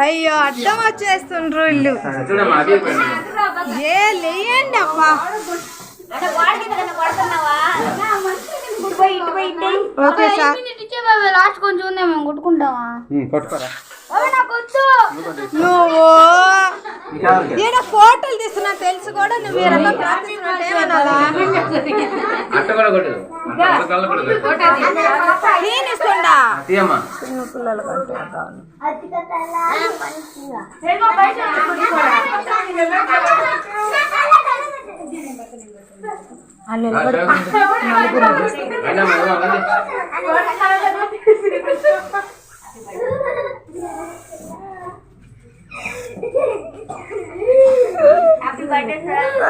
అయ్యో అడ్డం వచ్చేస్తుండ్రు ఇల్లు. ఏ లేయండి అబ్బా. ఓకే సార్ లాస్ట్ కొంచెం ఉందే మేము కొట్టుకుంటావా? నువ్వు ఈడ ఫోటోలు తీస్తున్నా తెలుసు కూడా నువ్వు వీరంతా ప్రార్థిస్తున్నట్టు ఏమనాలా? తీనిస్తుండా చిన్న పిల్లలు కంటే హ్యాపీ బర్త్డే సార్.